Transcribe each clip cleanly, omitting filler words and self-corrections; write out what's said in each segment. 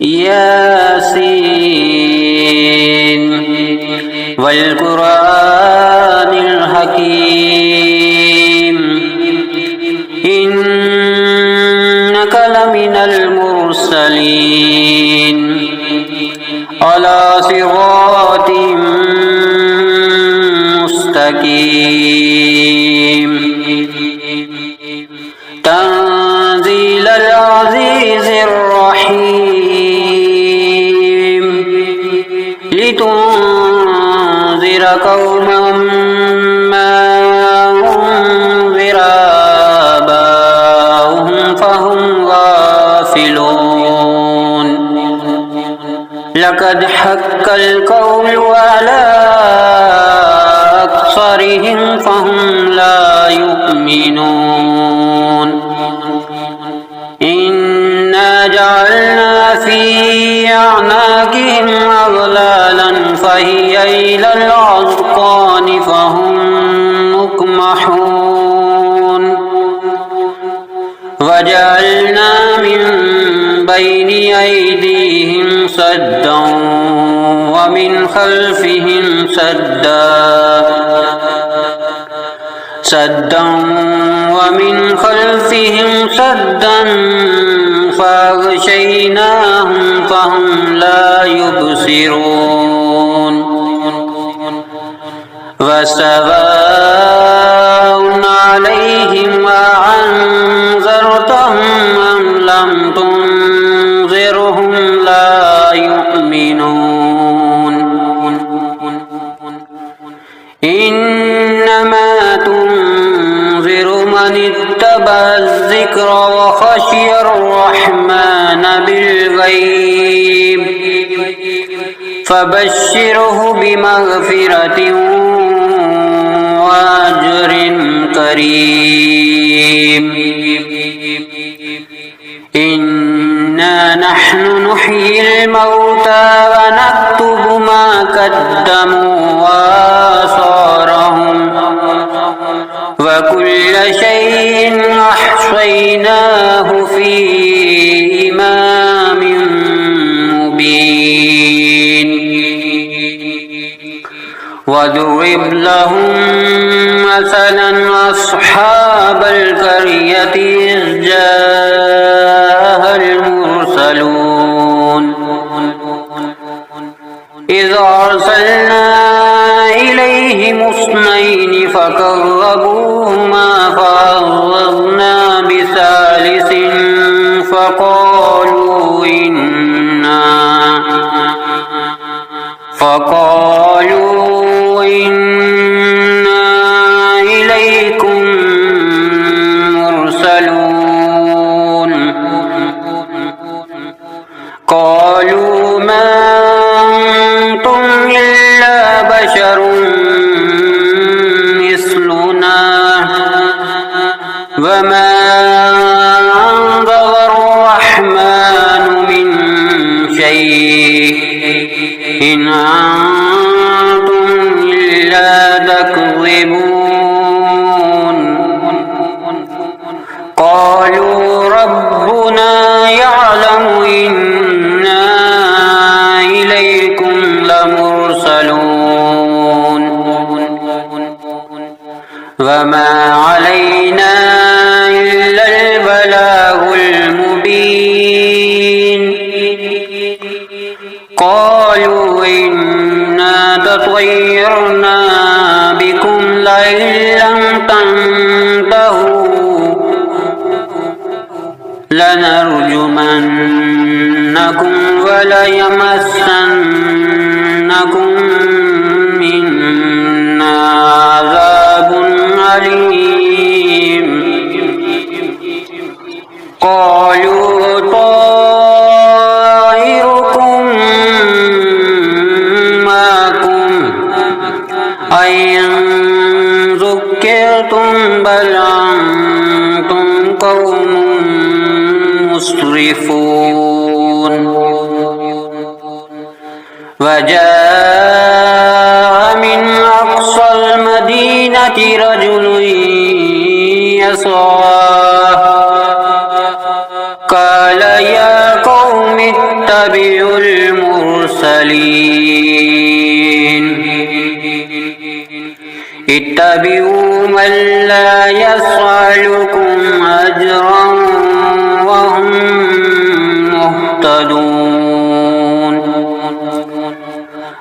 ياسين والقرآن الحكيم إنك لمن المرسلين على صراط مستقيم تنزيل العزيز الرحيم لتنذر قوما ما أنذر آباؤهم فهم غافلون لقد حق القول على أكثرهم فهم لا يؤمنون إنا جعلنا في أعناقهم أغلالا فهي إلى الأذقان فهم مقمحون وجعلنا من بين أيديهم سدا ومن خلفهم سدا فأغشيناهم فهم لا يبصرون وسواء عليهم أأنذرتهم أم لم تنذرهم لا يؤمنون إنما تنذر من اتبع الذكر وخشي الرحمن بالغيب فبشره بمغفرة وأجر كريم إنا نحن نحيي الموتى ونكتب ما قدموا وآثارهم وكل شيء أحصيناه في إمام مبين واضرب لهم مثلا أصحاب القرية إذ جاءها المرسلون إذ أرسلنا إليهم اثنين فكذبوهما فعززنا بثالث فقالوا إنا إليكم مرسلون قالوا ما أنتم إلا بشر مثلنا وما أنزل الرحمن من شيء إن أنتم إلا تكذبون قالوا ربنا يعلم إنا إليكم لمرسلون وما علينا إلا البلاغ المبين قالوا إنا تطيرنا بكم لئن لم تنتهوا لنرجمنكم وليمسنكم منا عذاب أليم قالوا طائركم معكم أئن ذكرتم بل أنتم قوم مسرفون وجاء من أقصى المدينة رجل يسعى قال يا قوم يتبع المرسلين اتبعوا من لا يسألكم أجرا وهم مهتدون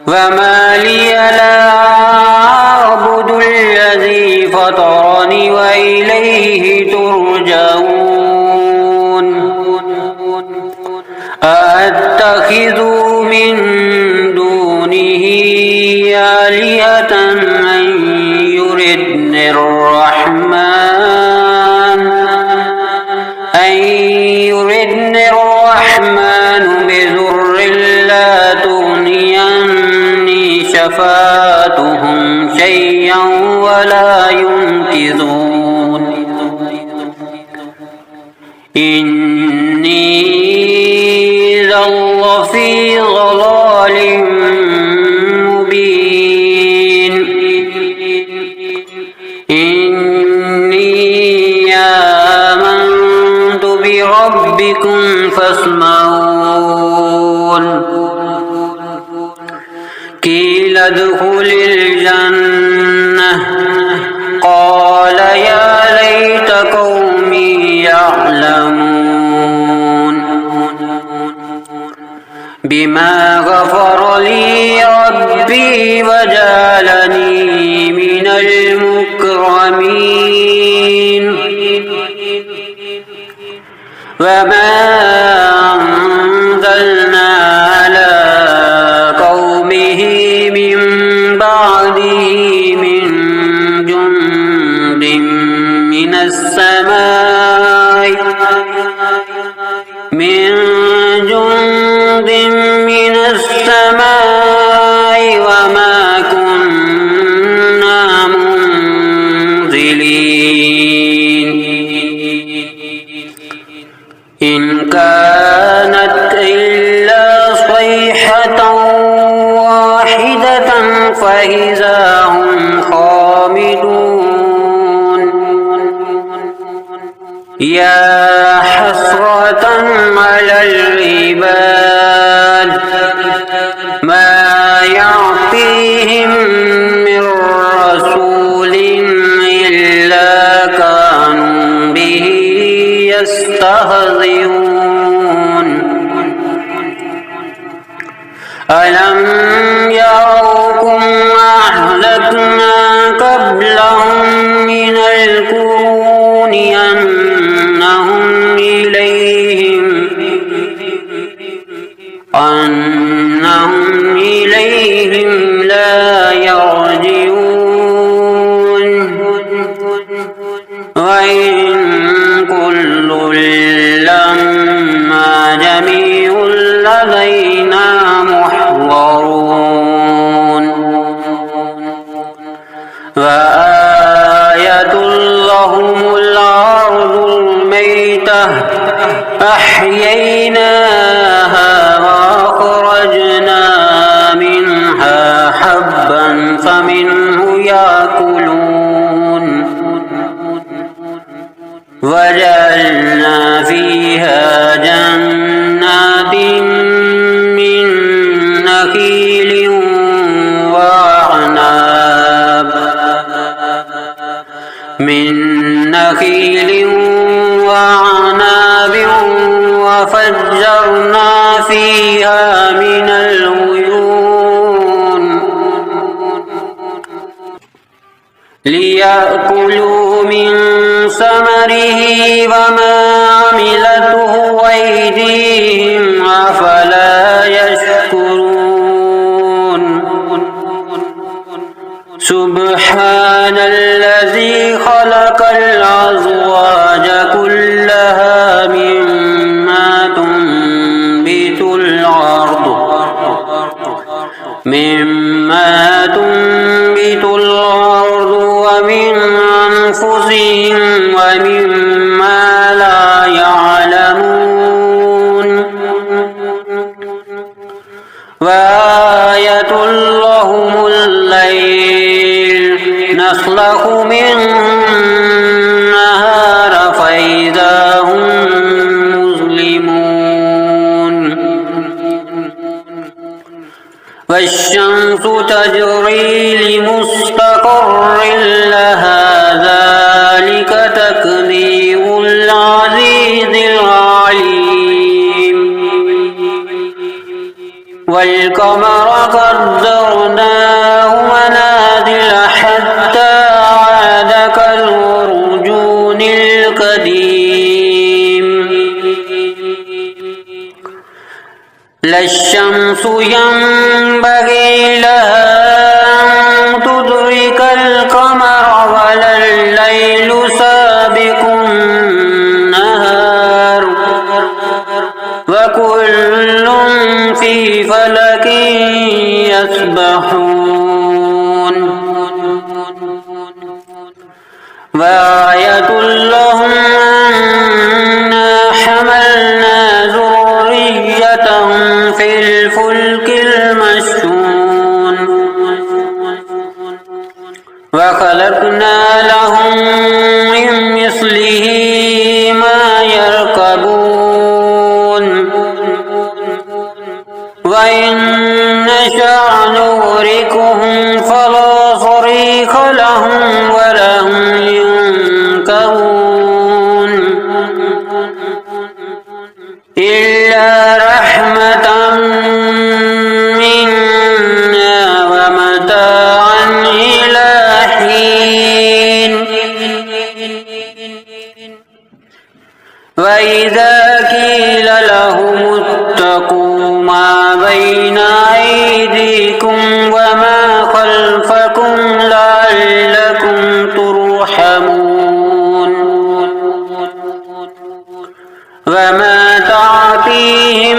وما لي لا أعبد الذي فطرني وإليه ترجعون أأتخذ من دونه آلهة أن يردني الرحمن بضر لا تغني عني شفاعتهم شيئا ولا ينقذون إني إذا لفي ضلال مبين إني آمنت بربكم فاسمعون قيل ادخل الجنة قال يا ليت قومي يعلمون بما غفر لي ربي وجعلني من المكرمين وما أنزلنا على قومه من بعده من جند من السماء وما كنا منزلين إن كانت إلا صيحة واحدة فإذا هم خامدون يا حسرة على العباد ما يعطيهم من رسول إلا كانوا به يستهزئون ألم يروا أهلكنا قبلهم من القرون أنهم إليهم لا يرجعون وإن كل لما جميع لدينا محضرون وآية لهم الأرض الميتة أحييناها وأخرجنا منها حبا فمنه يأكلون وجعلنا فيها جنات من نخيل وعناب وفجرنا فيها من العيون ليأكلوا من ثمره وما عملته أيديهم أفلا يشكرون سبحان الذي خلق الأزواج كلها مما تنبت الأرض ومن أنفسهم ومما لا يعلمون وآية لهم الليل نسلخ منه النهار فإذا هم مظلمون والشمس تجري لمستقر لها ذلك تقدير العزيز العليم والقمر قدرناه منازل حتى عاد كالعرجون القديم لا الشمس ينبغي لها أن تدرك القمر ولا الليل سابق النهار وكل في فلك يسبحون وآية لهم أنا حملنا ذريتهم في الفلك المشحون وخلقنا لهم من مثله ما يركبون وإن نشأ نغرقهم فلا صريخ لهم ولا هم ينكرون إلا رحمة منا ومتاعا إلى حين وإذا قيل لهم اتقوا ما بين أيديكم وما خلفكم لعلكم ترحمون وما تعطيهم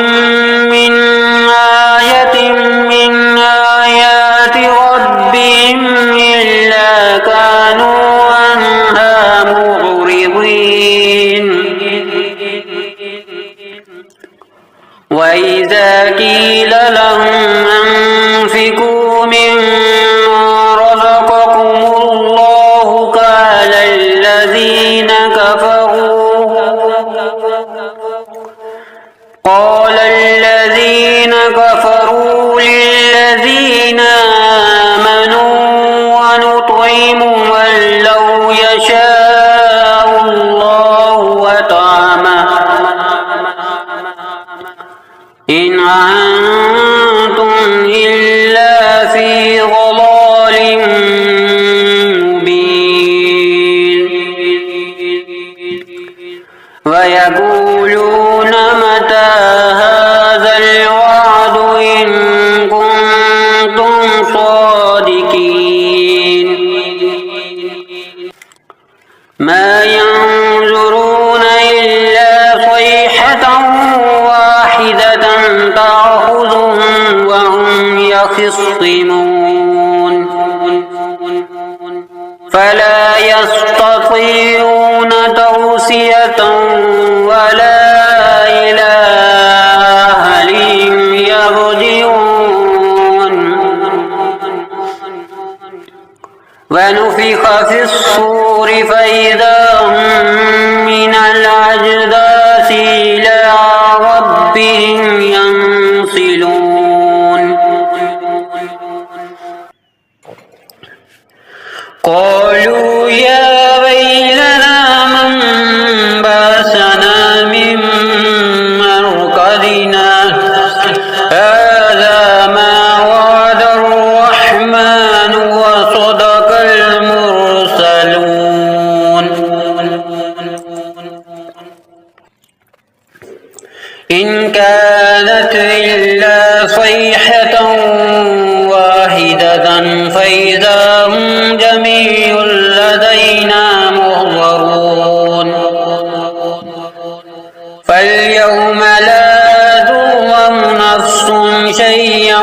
من آية من آيات ربهم إلا كانوا عنها معرضين وإذا قيل لهم أنفقوا مما رزقكم الله قال الذين كفروا للذين آمنوا ونطعم من لو يشاء الله وطعمه إن أنتم إلا في ضلال مبين ويقولون متى هذا الوعد إن كنتم صادقين ما ينظرون إلا صيحة واحدة تأخذهم وهم يخصمون فلا يستطيعون توصية ولا إلى أهلهم يرجعون ونفخ في الصور فإذا هم من الأجداث إلى ربهم ينسلون قالوا يا ويلنا من بعثنا من مرقدنا هذا ما وعد الرحمن وصدق المرسلون إن كانت إلا صيحة واحدة فإذا هم جميع لدينا محضرون فاليوم لا تظلم نفس شيئا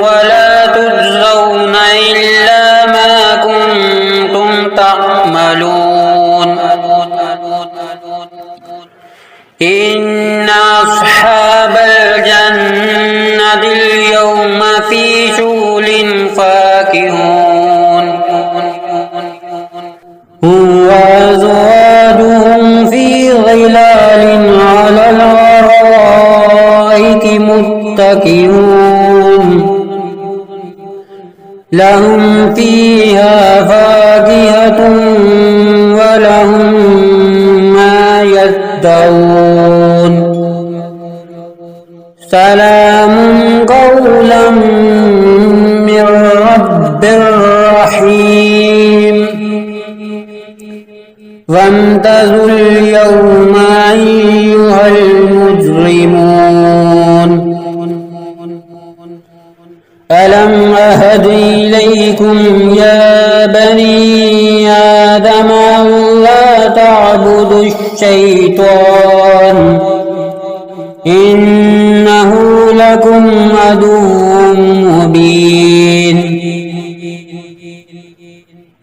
ولا تجزون إلا ما كنتم تعملون إن أصحاب الجنة اليوم في شغل فاكهون وأزواجهم في ظلال على الأرائك متكئون لهم فيها فاكهة ولهم ما يدعون سلام قولا من رب رحيم وامتازوا اليوم أيها المجرمون ألم أهد إليكم يا بني آدم ألا تعبدوا الشيطان إنه لكم عدو مبين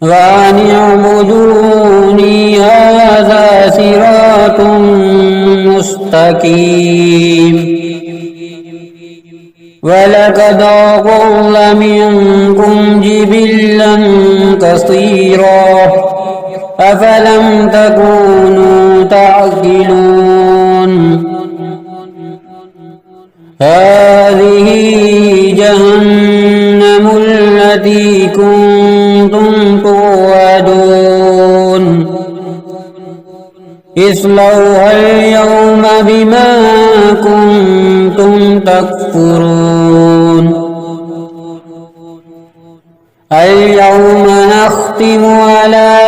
وأن اعبدوني هذا صراط مستقيم ولقد أضل منكم جبلا كثيرا أفلم تكونوا تعقلون هذه جهنم التي كنتم توعدون اصلوها اليوم بما كنتم تكفرون اليوم نختم على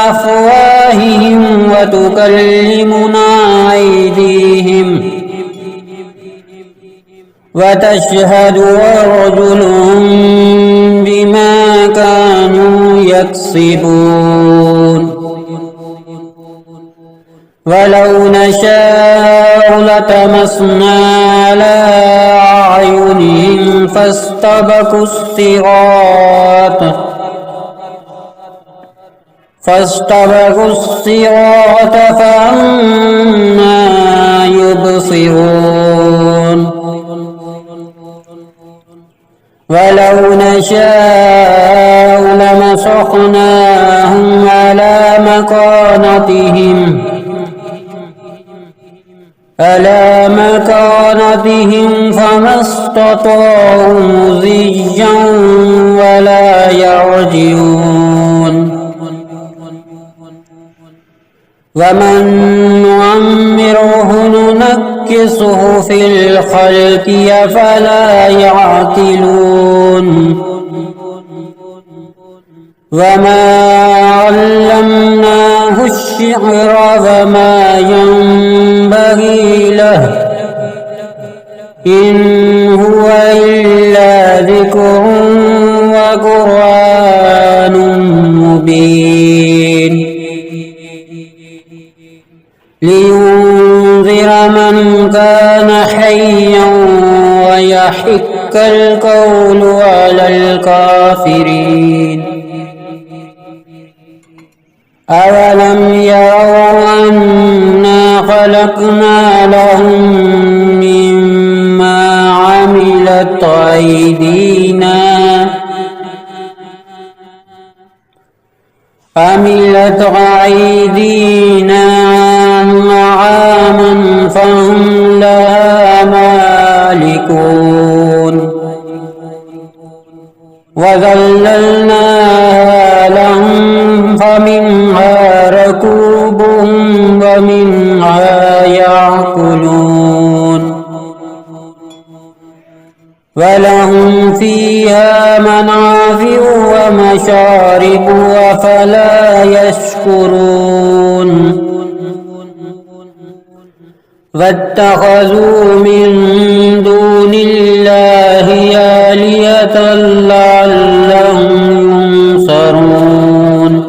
أفواههم وتكلمنا أيديهم وتشهد أرجلهم بما كانوا يكسبون ولو نشاء لطمسنا على أعينهم فاستبقوا الصراط فأنى يبصرون ولو نشاء لمسخناهم على مكانتهم فما استطاعوا مضيا ولا يرجعون ومن نعمره ننكسه في الخلق أفلا يعقلون وما علمناه الشعر وما ينبغي له إن هو إلا ذكر وقرآن مبين لينذر من كان حيا ويحق القول على الكافرين أولم يروا أنا خلقنا لهم مما عملت أيدينا أنعاما فهم لها مالكون وذللناها لهم فمنها ركوبهم ومنها يأكلون ولهم فيها منافع ومشارب أفلا يشكرون واتخذوا من دون الله آلهة لعلهم ينصرون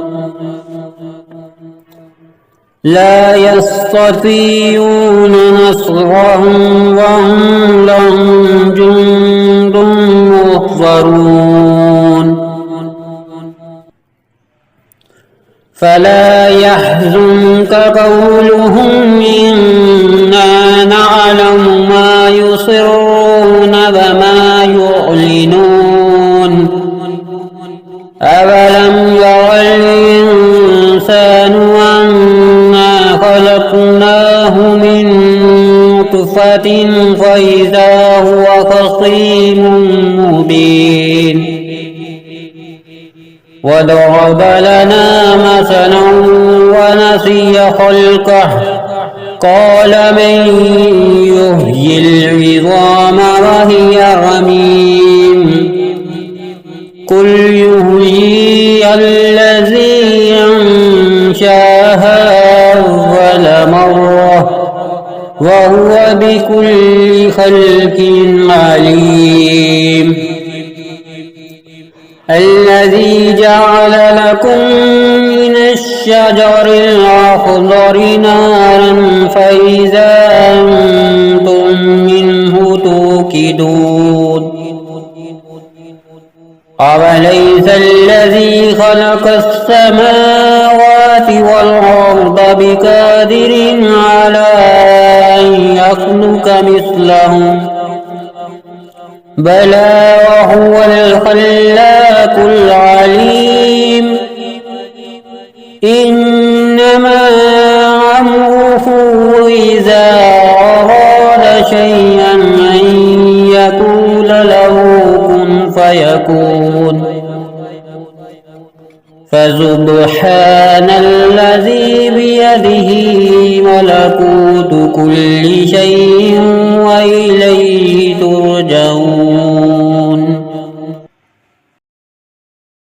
لا يستطيعون نصرهم وهم لهم جند محضرون فلا يحزنك قولهم إنا نعلم ما يصرون وما يعلنون أولم ير الإنسان أنا خلقناه من نطفة فإذا هو خصيم مبين وضرب لنا مثلا ونسي خلقه قال من يحيي العظام وهي رميم قل يحييها الذي أنشاها أول مرة وهو بكل خلق عليم الذي جعل لكم من الشجر الأخضر نارا فإذا أنتم منه توقدون أوليس الذي خلق السماوات والأرض بقادر على أن يخلق مثلهم بلى وهو الخلاق العليم إنما أمره إذا أراد شيئا أن يقول له كن فيكون فسبحان الذي بيده ملكوت كل شيء وإليه ترجعون